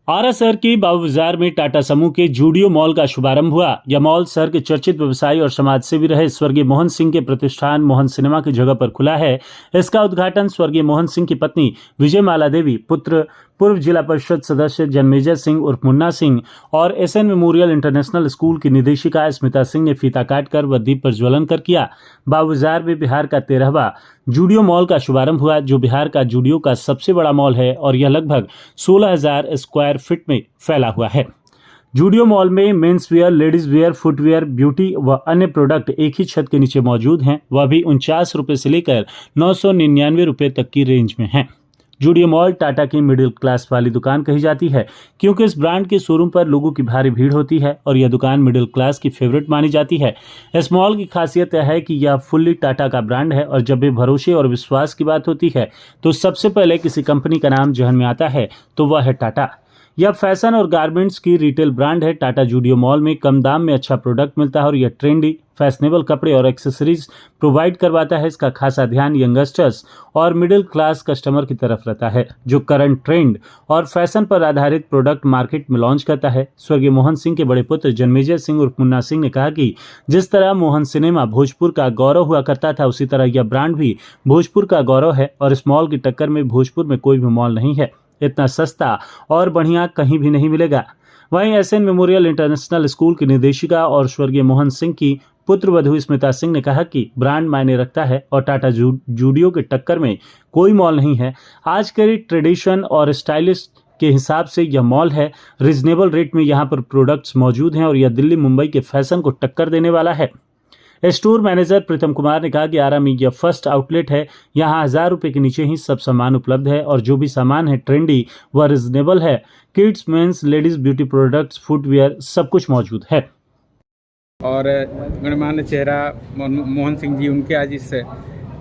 आरा शहर के बाबू बाजार में टाटा समूह के जूडियो मॉल का शुभारंभ हुआ। यह मॉल शहर के चर्चित व्यवसायी और समाजसेवी रहे स्वर्गीय मोहन सिंह के प्रतिष्ठान मोहन सिनेमा की जगह पर खुला है। इसका उद्घाटन स्वर्गीय मोहन सिंह की पत्नी विजयमाला देवी, पुत्र पूर्व जिला परिषद सदस्य जन्मेजय सिंह उर्फ मुन्ना सिंह और एसएन मेमोरियल इंटरनेशनल स्कूल की निदेशिका स्मिता सिंह ने फीता काटकर व दीप प्रज्वलन कर किया। बाबू बाजार में बिहार का 13वां जूडियो मॉल का शुभारंभ हुआ, जो बिहार का जूडियो का सबसे बड़ा मॉल है और यह लगभग 16,000 स्क्वायर फीट में फैला हुआ है। जूडियो मॉल में men's wear, ladies wear, footwear, beauty व अन्य प्रोडक्ट एक ही छत के नीचे मौजूद हैं। वह भी 49 रुपये से लेकर 999 रुपये तक की रेंज में हैं। जूडियो मॉल टाटा की मिडिल क्लास वाली दुकान कही जाती है, क्योंकि इस ब्रांड के शोरूम पर लोगों की भारी भीड़ होती है और यह दुकान मिडिल क्लास की फेवरेट मानी जाती है। इस मॉल की खासियत यह है कि यह फुल्ली टाटा का ब्रांड है और जब भी भरोसे और विश्वास की बात होती है तो सबसे पहले किसी कंपनी का नाम जहन में आता है तो वह है टाटा। यह फैशन और गारमेंट्स की रिटेल ब्रांड है। टाटा जूडियो मॉल में कम दाम में अच्छा प्रोडक्ट मिलता है और यह ट्रेंडी फैशनेबल कपड़े और एक्सेसरीज प्रोवाइड करवाता है। इसका खासा ध्यान यंगस्टर्स और मिडिल क्लास कस्टमर की तरफ रहता है, जो करंट ट्रेंड और फैशन पर आधारित प्रोडक्ट मार्केट में लॉन्च करता है। स्वर्गीय मोहन सिंह के बड़े पुत्र जन्मेजय सिंह उर्फ मुन्ना सिंह ने कहा कि जिस तरह मोहन सिनेमा भोजपुर का गौरव हुआ करता था, उसी तरह यह ब्रांड भी भोजपुर का गौरव है और इस मॉल की टक्कर में भोजपुर में कोई भी मॉल नहीं है। इतना सस्ता और बढ़िया कहीं भी नहीं मिलेगा। वहीं एसएन मेमोरियल इंटरनेशनल स्कूल की निदेशिका और स्वर्गीय मोहन सिंह की पुत्रवधू स्मिता सिंह ने कहा कि ब्रांड मायने रखता है और टाटा जूडियो के टक्कर में कोई मॉल नहीं है। आज के ट्रेडिशन और स्टाइलिश के हिसाब से यह मॉल है। रीजनेबल रेट में यहाँ पर प्रोडक्ट्स मौजूद हैं और यह दिल्ली मुंबई के फैशन को टक्कर देने वाला है। स्टोर मैनेजर प्रीतम कुमार ने कहा कि आरा में यह फर्स्ट आउटलेट है। यहाँ 1000 रुपये के नीचे ही सब सामान उपलब्ध है और जो भी सामान है ट्रेंडी व रिजनेबल है। Kids, mens, ladies beauty products, footwear सब कुछ मौजूद है। और गणमान्य चेहरा मोहन सिंह जी, उनके आज इस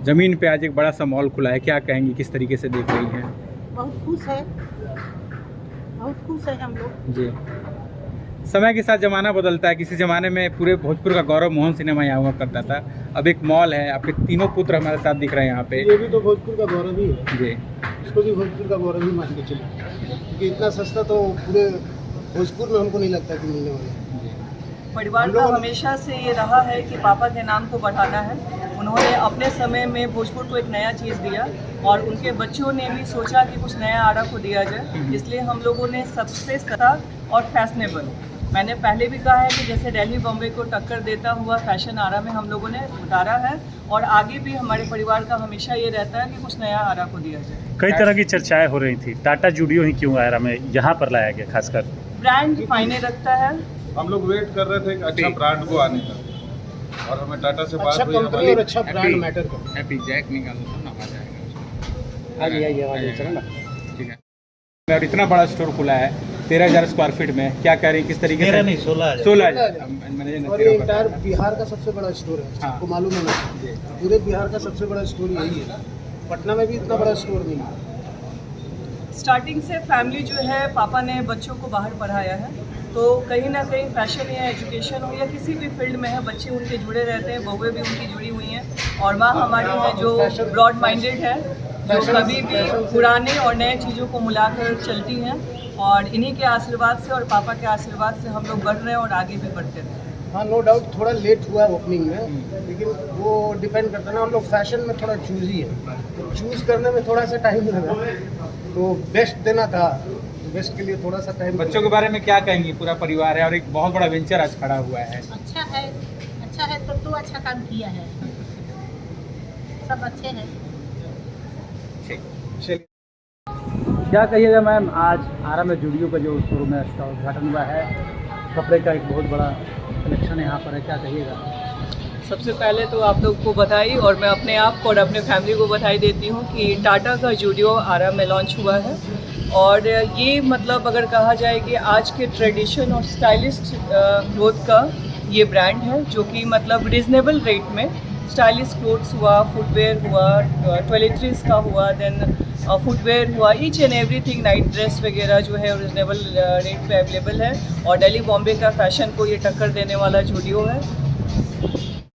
ज़मीन पे आज एक बड़ा सा मॉल खुला है, क्या कहेंगी, किस तरीके से देख रही हैं? बहुत खुश है हम लोग जी। समय के साथ ज़माना बदलता है। किसी ज़माने में पूरे भोजपुर का गौरव मोहन सिनेमा यहाँ हुआ करता था, अब एक मॉल है। आपके तीनों पुत्र हमारे साथ दिख रहे हैं यहाँ पे। ये भी तो भोजपुर का गौरव ही है जी। इसको भी भोजपुर का गौरव ही मान के चले, क्योंकि इतना सस्ता तो पूरे भोजपुर में हमको नहीं लगता कि मिलने वाला है। परिवार का हमेशा से ये रहा है कि पापा के नाम को बढ़ाना है। उन्होंने अपने समय में भोजपुर को एक नया चीज़ दिया और उनके बच्चों ने भी सोचा कि कुछ नया आरा को दिया जाए, इसलिए हम लोगों ने सबसे सस्ता और फैशनेबल, मैंने पहले भी कहा है कि जैसे दिल्ली बॉम्बे को टक्कर देता हुआ फैशन आरा में हम लोगों ने उतारा है और आगे भी हमारे परिवार का हमेशा ये रहता है कि कुछ नया आरा को दिया जाए। कई तरह की चर्चाएं हो रही थी, टाटा जूडियो ही क्यों आरा में यहाँ पर लाया गया? खासकर ब्रांड मायने रखता है। हम लोग वेट कर रहे थे एक अच्छा ब्रांड को आने का और हमें टाटा से बात अच्छा हुई। कंपनी और अच्छा ब्रांड मैटर करता है। हैप्पी जैक निकाल दो ना, आ जाएगा। आगे चलो ना। ठीक है। और इतना बड़ा स्टोर खुला है 13,000 स्क्वायर फीट में, क्या कह रही हैं, किस तरीके से? 16,000। और ये इंटायर बिहार का सबसे बड़ा स्टोर है। हाँ। आपको मालूम है ना, पूरे बिहार का सबसे बड़ा स्टोर यही है। पटना में भी इतना बड़ा स्टोर नहीं है। स्टार्टिंग से फैमिली जो है, पापा ने बच्चों को बाहर पढ़ाया है, तो कहीं ना कहीं फैशन या एजुकेशन हो या किसी भी फील्ड में है, बच्चे उनके जुड़े रहते हैं, बहुएं भी उनकी जुड़ी हुई हैं और माँ हमारी है जो ब्रॉड माइंडेड है, जो कभी भी पुराने और नए चीज़ों को मिलाकर चलती हैं और इन्हीं के आशीर्वाद से और पापा के आशीर्वाद से हम लोग बढ़ रहे हैं और आगे भी बढ़ते रहें। हाँ, नो डाउट थोड़ा लेट हुआ है ओपनिंग में, लेकिन वो डिपेंड करता है ना, हम लोग फैशन में थोड़ा चूजी है, तो चूज़ करने में थोड़ा सा टाइम लगा, तो बेस्ट देना था, बेस्ट के लिए थोड़ा सा टाइम। बच्चों के बारे में क्या कहेंगी? पूरा परिवार है और एक बहुत बड़ा वेंचर आज खड़ा हुआ है। अच्छा है तो अच्छा काम किया है, सब अच्छे हैं। चलिए, क्या कहिएगा मैम, आज आरा में जूडियो का जो शोरूम है उसका उद्घाटन हुआ है। कपड़े का एक बहुत बड़ा कलेक्शन यहाँ पर है, क्या कहिएगा? सबसे पहले तो आप लोग को बधाई और मैं अपने आप को और अपने फैमिली को बधाई देती हूँ कि टाटा का जूडियो आरा में लॉन्च हुआ है और ये मतलब अगर कहा जाए कि आज के ट्रेडिशन और स्टाइलिस्ट क्लोथ का ये ब्रांड है, जो कि मतलब रिजनेबल रेट में स्टाइलिश क्लोथ्स हुआ, फुटवेयर हुआ, टॉयलेटरीज का हुआ, देन फुटवेयर हुआ, each and everything, night dress वगैरह जो है रिजनेबल रेट पे अवेलेबल है और दिल्ली बॉम्बे का फैशन को ये टक्कर देने वाला जूडियो है।